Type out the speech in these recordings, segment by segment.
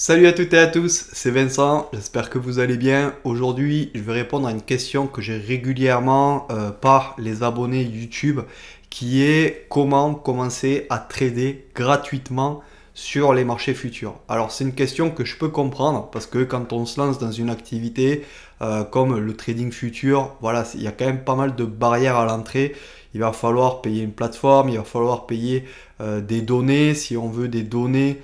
Salut à toutes et à tous, c'est Vincent, j'espère que vous allez bien. Aujourd'hui, je vais répondre à une question que j'ai régulièrement par les abonnés YouTube qui est comment commencer à trader gratuitement sur les marchés futurs. Alors c'est une question que je peux comprendre parce que quand on se lance dans une activité comme le trading futur, voilà, il y a quand même pas mal de barrières à l'entrée. Il va falloir payer une plateforme, il va falloir payer des données si on veut des données.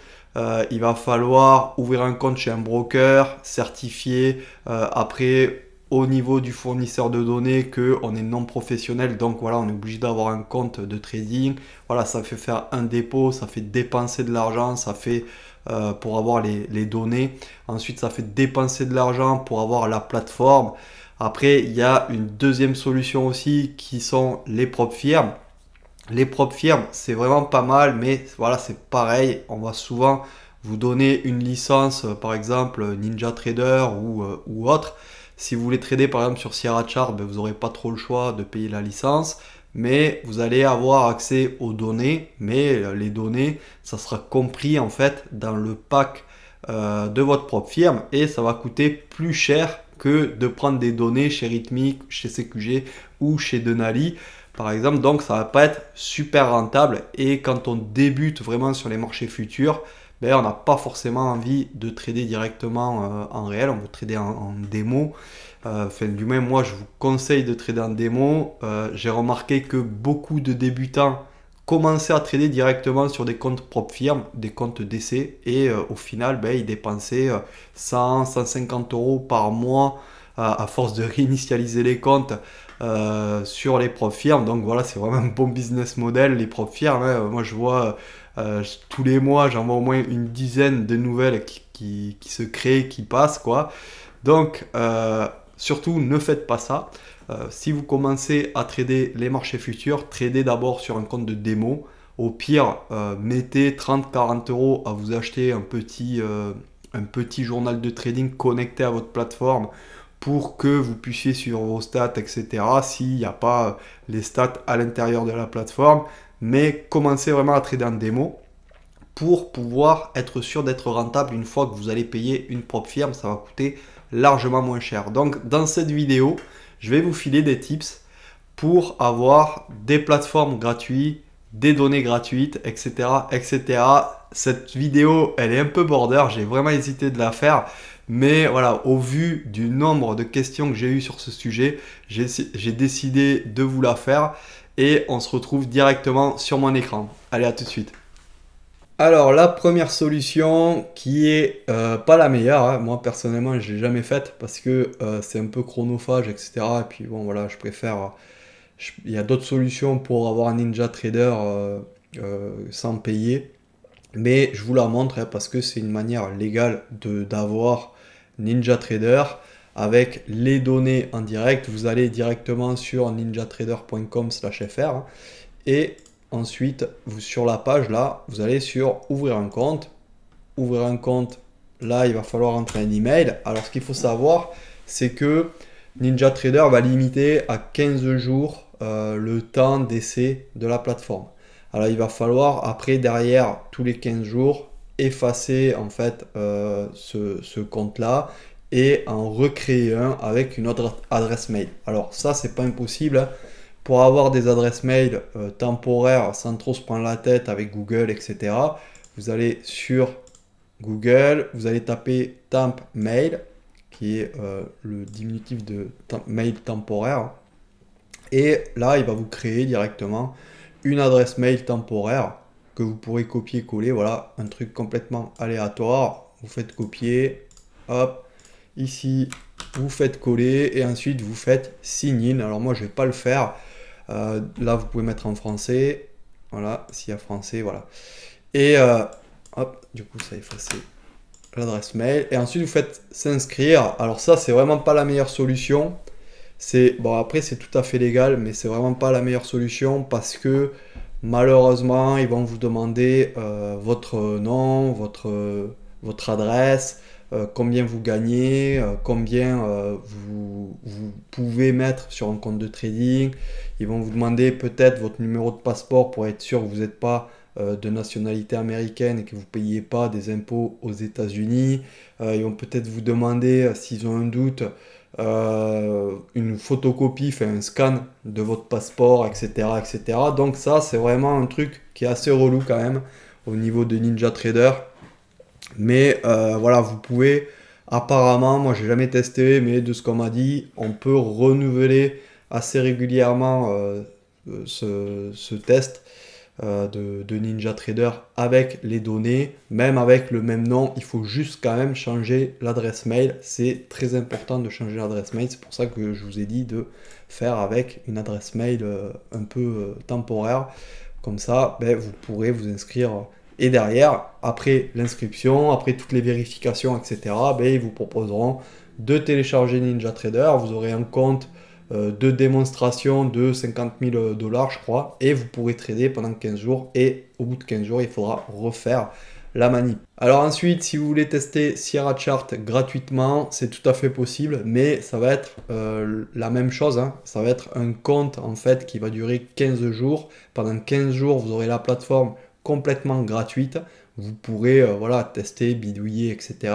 Il va falloir ouvrir un compte chez un broker, certifier après au niveau du fournisseur de données qu'on est non professionnel. Donc voilà, on est obligé d'avoir un compte de trading. Voilà, ça fait faire un dépôt, ça fait dépenser de l'argent, ça fait pour avoir les données. Ensuite, ça fait dépenser de l'argent pour avoir la plateforme. Après, il y a une deuxième solution aussi qui sont les propres firmes. Les propres firmes, c'est vraiment pas mal, mais voilà, c'est pareil. On va souvent vous donner une licence, par exemple NinjaTrader ou autre. Si vous voulez trader par exemple sur Sierra Chart, ben, vous n'aurez pas trop le choix de payer la licence, mais vous allez avoir accès aux données. Mais les données, ça sera compris en fait dans le pack de votre propre firme et ça va coûter plus cher que de prendre des données chez Rithmic, chez CQG ou chez Denali par exemple. Donc ça va pas être super rentable et quand on débute vraiment sur les marchés futurs, ben, on n'a pas forcément envie de trader directement en réel, on veut trader en démo. Enfin, du moins moi je vous conseille de trader en démo. J'ai remarqué que beaucoup de débutants commençaient à trader directement sur des comptes propres firmes, des comptes d'essai et au final ben, ils dépensaient 100, 150 euros par mois à force de réinitialiser les comptes sur les propres firmes. Donc voilà, c'est vraiment un bon business model, les propres firmes. Hein. Moi, je vois tous les mois, j'en vois au moins une dizaine de nouvelles qui se créent, qui passent, quoi. Donc, surtout, ne faites pas ça. Si vous commencez à trader les marchés futurs, tradez d'abord sur un compte de démo. Au pire, mettez 30-40 euros à vous acheter un petit journal de trading connecté à votre plateforme pour que vous puissiez suivre vos stats, etc. S'il n'y a pas les stats à l'intérieur de la plateforme. Mais commencez vraiment à trader en démo pour pouvoir être sûr d'être rentable une fois que vous allez payer une propre firme. Ça va coûter largement moins cher. Donc dans cette vidéo, je vais vous filer des tips pour avoir des plateformes gratuites, des données gratuites, etc., etc. Cette vidéo, elle est un peu border, j'ai vraiment hésité de la faire, mais voilà, au vu du nombre de questions que j'ai eues sur ce sujet, j'ai décidé de vous la faire et on se retrouve directement sur mon écran. Allez, à tout de suite. Alors la première solution qui est pas la meilleure, hein. Moi personnellement je l'ai jamais faite parce que c'est un peu chronophage, etc. Et puis bon voilà, je préfère il y a d'autres solutions pour avoir un NinjaTrader sans payer. Mais je vous la montre hein, parce que c'est une manière légale d'avoir NinjaTrader avec les données en direct. Vous allez directement sur ninjatrader.com/fr hein, et ensuite sur la page là, vous allez sur ouvrir un compte. Ouvrir un compte, là il va falloir entrer un email. Alors ce qu'il faut savoir, c'est que NinjaTrader va limiter à 15 jours le temps d'essai de la plateforme. Alors il va falloir après derrière tous les 15 jours effacer en fait ce compte là et en recréer un avec une autre adresse mail. Alors ça c'est pas impossible hein. Pour avoir des adresses mail temporaires sans trop se prendre la tête avec Google, etc. Vous allez sur Google, vous allez taper temp mail qui est le diminutif de mail temporaire. Et là, il va vous créer directement une adresse mail temporaire que vous pourrez copier-coller. Voilà, un truc complètement aléatoire. Vous faites copier, hop, ici, vous faites coller et ensuite vous faites sign in. Alors moi, je ne vais pas le faire. Là, vous pouvez mettre en français. Voilà, s'il y a français, voilà. Et hop, du coup, ça a effacé l'adresse mail. Et ensuite, vous faites s'inscrire. Alors ça, c'est vraiment pas la meilleure solution. Bon, après, c'est tout à fait légal, mais c'est vraiment pas la meilleure solution parce que malheureusement, ils vont vous demander votre nom, votre adresse, combien vous gagnez, combien vous pouvez mettre sur un compte de trading. Ils vont vous demander peut-être votre numéro de passeport pour être sûr que vous n'êtes pas de nationalité américaine et que vous ne payez pas des impôts aux États-Unis. Ils vont peut-être vous demander, s'ils ont un doute, une photocopie, enfin un scan de votre passeport, etc., etc. Donc ça, c'est vraiment un truc qui est assez relou quand même au niveau de NinjaTrader. Mais voilà, vous pouvez, apparemment, moi j'ai jamais testé, mais de ce qu'on m'a dit, on peut renouveler assez régulièrement ce test de NinjaTrader avec les données, même avec le même nom. Il faut juste quand même changer l'adresse mail. C'est très important de changer l'adresse mail. C'est pour ça que je vous ai dit de faire avec une adresse mail un peu temporaire. Comme ça, ben, vous pourrez vous inscrire. Et derrière, après l'inscription, après toutes les vérifications, etc., ben, ils vous proposeront de télécharger NinjaTrader. Vous aurez un compte de démonstration de 50 000 $, je crois, et vous pourrez trader pendant 15 jours. Et au bout de 15 jours, il faudra refaire la manip. Alors ensuite, si vous voulez tester Sierra Chart gratuitement, c'est tout à fait possible, mais ça va être la même chose, hein. Ça va être un compte en fait qui va durer 15 jours. Pendant 15 jours, vous aurez la plateforme complètement gratuite. Vous pourrez voilà, tester, bidouiller, etc.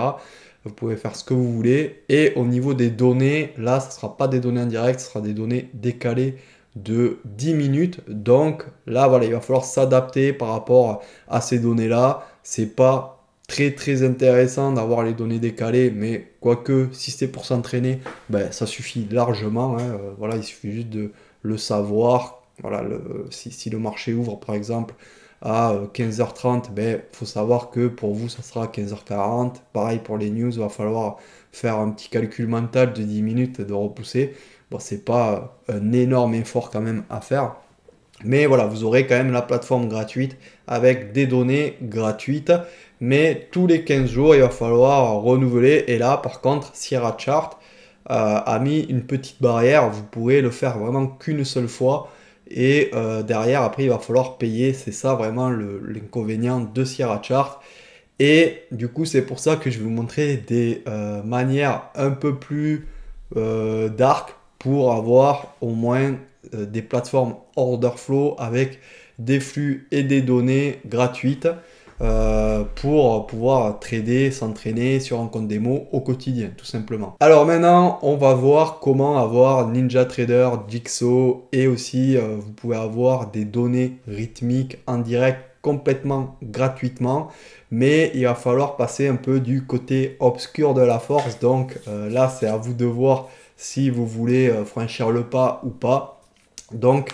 Vous pouvez faire ce que vous voulez. Et au niveau des données, là, ce ne sera pas des données en direct, ce sera des données décalées de 10 minutes. Donc là, voilà, il va falloir s'adapter par rapport à ces données-là. C'est pas très intéressant d'avoir les données décalées, mais quoique, si c'est pour s'entraîner, ben, ça suffit largement, hein. Voilà, il suffit juste de le savoir. Voilà, si le marché ouvre, par exemple, à 15h30, ben, faut savoir que pour vous, ça sera 15h40. Pareil pour les news, il va falloir faire un petit calcul mental de 10 minutes de repousser. Bon, c'est pas un énorme effort quand même à faire. Mais voilà, vous aurez quand même la plateforme gratuite avec des données gratuites. Mais tous les 15 jours, il va falloir renouveler. Et là, par contre, Sierra Chart a mis une petite barrière. Vous pourrez le faire vraiment qu'une seule fois. Et derrière, après, il va falloir payer. C'est ça vraiment l'inconvénient de Sierra Chart. Et du coup, c'est pour ça que je vais vous montrer des manières un peu plus dark pour avoir au moins des plateformes order flow avec des flux et des données gratuites pour pouvoir trader, s'entraîner sur un compte démo au quotidien, tout simplement. Alors maintenant, on va voir comment avoir NinjaTrader, Jigsaw et aussi vous pouvez avoir des données rythmiques en direct complètement gratuitement, mais il va falloir passer un peu du côté obscur de la force. Donc là, c'est à vous de voir si vous voulez franchir le pas ou pas. Donc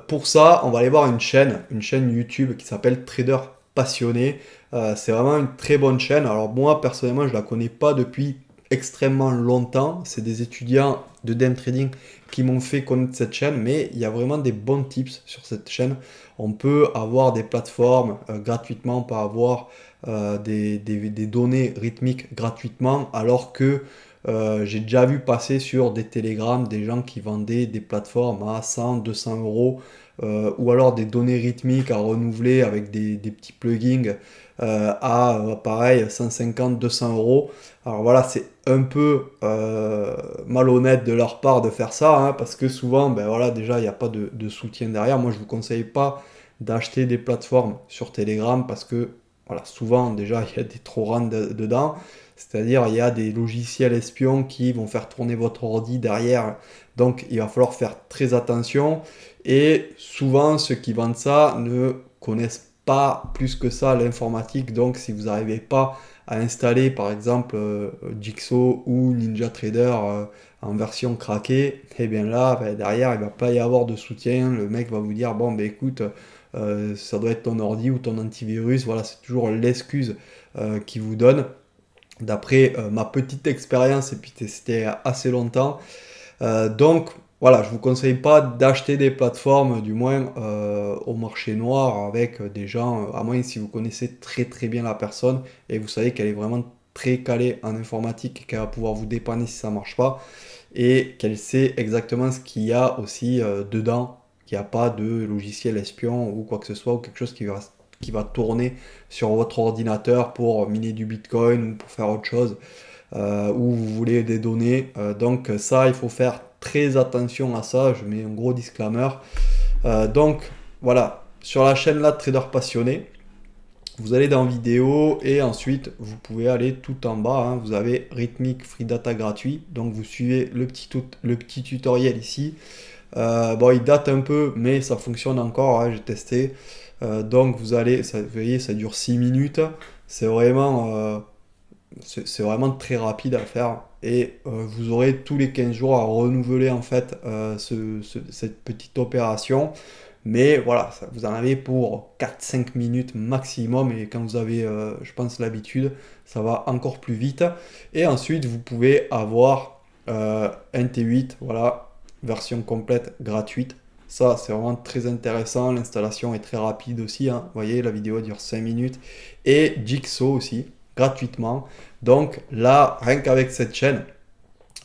pour ça, on va aller voir une chaîne YouTube qui s'appelle Trader Passionné. C'est vraiment une très bonne chaîne. Alors moi, personnellement, je la connais pas depuis extrêmement longtemps. C'est des étudiants de day trading qui m'ont fait connaître cette chaîne, mais il y a vraiment des bons tips sur cette chaîne. On peut avoir des plateformes gratuitement, on peut avoir des données rythmiques gratuitement, alors que j'ai déjà vu passer sur des Telegram des gens qui vendaient des plateformes à 100, 200 euros ou alors des données rythmiques à renouveler avec des petits plugins à pareil 150, 200 euros. Alors voilà, c'est un peu malhonnête de leur part de faire ça, hein, parce que souvent, ben voilà, déjà il n'y a pas de soutien derrière. Moi, je ne vous conseille pas d'acheter des plateformes sur Telegram parce que voilà, souvent déjà il y a des trojans dedans. C'est-à-dire, il y a des logiciels espions qui vont faire tourner votre ordi derrière. Donc, il va falloir faire très attention. Et souvent, ceux qui vendent ça ne connaissent pas plus que ça l'informatique. Donc, si vous n'arrivez pas à installer, par exemple, Jigsaw ou NinjaTrader en version craquée, et bien là, ben, derrière, il ne va pas y avoir de soutien. Le mec va vous dire, bon, ben écoute, ça doit être ton ordi ou ton antivirus. Voilà, c'est toujours l'excuse qu'il vous donne. D'après ma petite expérience, et puis c'était assez longtemps. Donc voilà, je ne vous conseille pas d'acheter des plateformes, du moins au marché noir, avec des gens, à moins si vous connaissez très bien la personne et vous savez qu'elle est vraiment très calée en informatique et qu'elle va pouvoir vous dépanner si ça ne marche pas et qu'elle sait exactement ce qu'il y a aussi dedans, qu'il n'y a pas de logiciel espion ou quoi que ce soit, ou quelque chose qui va tourner sur votre ordinateur pour miner du Bitcoin ou pour faire autre chose, ou vous voulez des données. Donc ça, il faut faire très attention à ça. Je mets un gros disclaimer. Donc voilà, sur la chaîne là Trader Passionné, vous allez dans vidéo et ensuite vous pouvez aller tout en bas, hein, vous avez Rithmic Free Data gratuit, donc vous suivez le petit tutoriel ici. Bon, il date un peu, mais ça fonctionne encore, hein, j'ai testé. Donc vous voyez, ça dure 6 minutes, c'est vraiment très rapide à faire et vous aurez tous les 15 jours à renouveler en fait cette petite opération. Mais voilà, vous en avez pour 4-5 minutes maximum et quand vous avez, je pense, l'habitude, ça va encore plus vite. Et ensuite, vous pouvez avoir un T8, voilà, version complète gratuite. Ça, c'est vraiment très intéressant. L'installation est très rapide aussi, hein. Vous voyez, la vidéo dure 5 minutes. Et Jigsaw aussi, gratuitement. Donc là, rien qu'avec cette chaîne,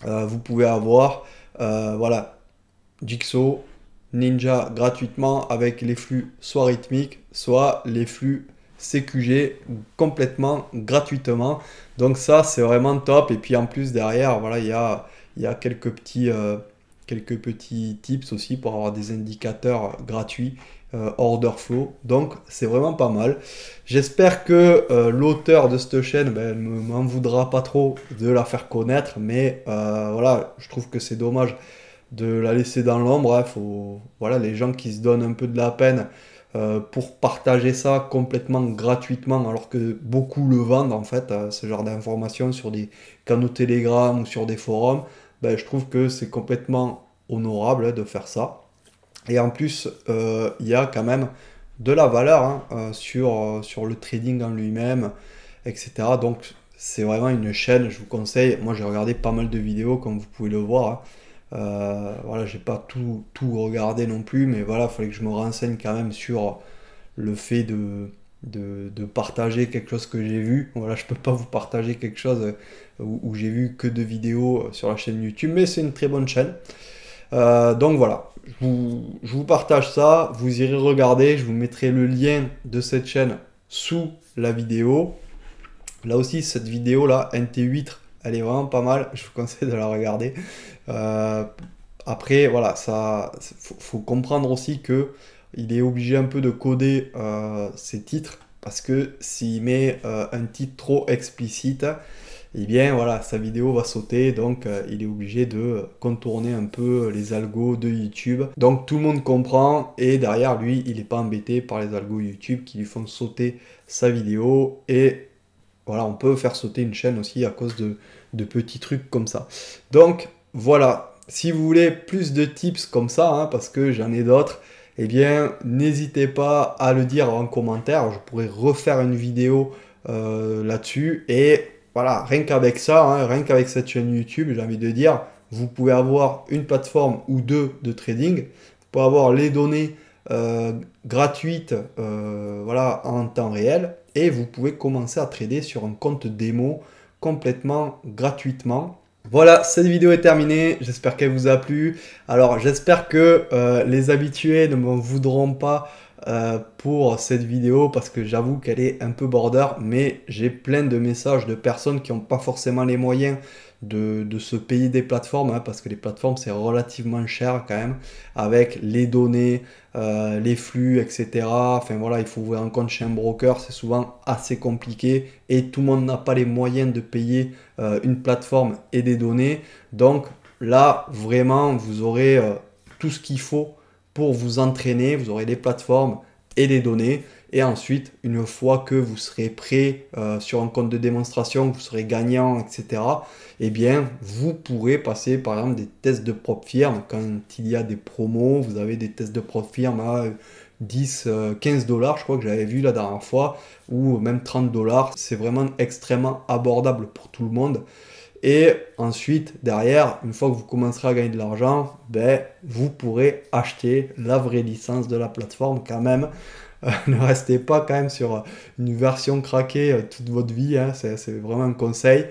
vous pouvez avoir, voilà, Jigsaw, Ninja gratuitement avec les flux soit rythmiques, soit les flux CQG complètement gratuitement. Donc ça, c'est vraiment top. Et puis en plus, derrière, voilà, il y a quelques petits tips aussi pour avoir des indicateurs gratuits, order flow. Donc c'est vraiment pas mal. J'espère que l'auteur de cette chaîne ne m'en voudra pas trop de la faire connaître. Mais voilà, je trouve que c'est dommage de la laisser dans l'ombre, hein. Voilà, les gens qui se donnent un peu de la peine pour partager ça complètement gratuitement, alors que beaucoup le vendent en fait, ce genre d'informations sur des canaux Telegram ou sur des forums, je trouve que c'est complètement honorable, hein, de faire ça. Et en plus, il y a quand même de la valeur, hein, sur le trading en lui-même, etc. Donc c'est vraiment une chaîne, je vous conseille. Moi j'ai regardé pas mal de vidéos comme vous pouvez le voir, hein. Voilà, j'ai pas tout regardé non plus, mais voilà, il fallait que je me renseigne quand même sur le fait de partager quelque chose que j'ai vu. Voilà, je peux pas vous partager quelque chose où j'ai vu que de vidéos sur la chaîne YouTube, mais c'est une très bonne chaîne. Donc voilà, je vous partage ça, vous irez regarder, je vous mettrai le lien de cette chaîne sous la vidéo. Là aussi, cette vidéo là, NT8, elle est vraiment pas mal, je vous conseille de la regarder. Après, voilà, faut comprendre aussi que il est obligé un peu de coder ses titres, parce que s'il met un titre trop explicite, et bien voilà, sa vidéo va sauter, donc il est obligé de contourner un peu les algos de YouTube. Donc tout le monde comprend, et derrière lui, il n'est pas embêté par les algos YouTube qui lui font sauter sa vidéo. Et voilà, on peut faire sauter une chaîne aussi à cause de petits trucs comme ça. Donc voilà, si vous voulez plus de tips comme ça, hein, parce que j'en ai d'autres, eh bien n'hésitez pas à le dire en commentaire. Je pourrais refaire une vidéo là-dessus. Et voilà, rien qu'avec ça, hein, rien qu'avec cette chaîne YouTube, j'ai envie de dire, vous pouvez avoir une plateforme ou deux de trading. Vous pouvez avoir les données gratuites, voilà, en temps réel. Et vous pouvez commencer à trader sur un compte démo complètement gratuitement. Voilà, cette vidéo est terminée, j'espère qu'elle vous a plu. Alors j'espère que les habitués ne m'en voudront pas pour cette vidéo, parce que j'avoue qu'elle est un peu border, mais j'ai plein de messages de personnes qui n'ont pas forcément les moyens de se payer des plateformes, hein, parce que les plateformes c'est relativement cher quand même, avec les données, les flux, etc. Enfin voilà, il faut ouvrir un compte chez un broker, c'est souvent assez compliqué et tout le monde n'a pas les moyens de payer une plateforme et des données. Donc là, vraiment, vous aurez tout ce qu'il faut pour vous entraîner. Vous aurez les plateformes et les données. Et ensuite, une fois que vous serez prêt sur un compte de démonstration, vous serez gagnant, etc., eh bien, vous pourrez passer par exemple des tests de propre firme. Quand il y a des promos, vous avez des tests de propre firme à 10, 15 $, je crois que j'avais vu la dernière fois, ou même 30 $. C'est vraiment extrêmement abordable pour tout le monde. Et ensuite, derrière, une fois que vous commencerez à gagner de l'argent, vous pourrez acheter la vraie licence de la plateforme quand même. Ne restez pas quand même sur une version craquée toute votre vie, hein, c'est vraiment un conseil.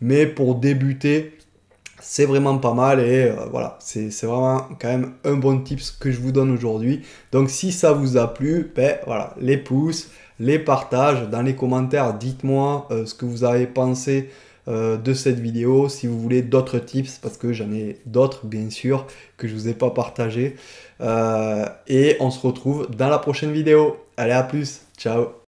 Mais pour débuter, c'est vraiment pas mal. Et voilà, c'est vraiment quand même un bon tips que je vous donne aujourd'hui. Donc si ça vous a plu, voilà, les pouces, les partages, dans les commentaires, dites-moi ce que vous avez pensé de cette vidéo si vous voulez d'autres tips, parce que j'en ai d'autres bien sûr que je vous ai pas partagé. Et on se retrouve dans la prochaine vidéo. Allez, à plus, ciao.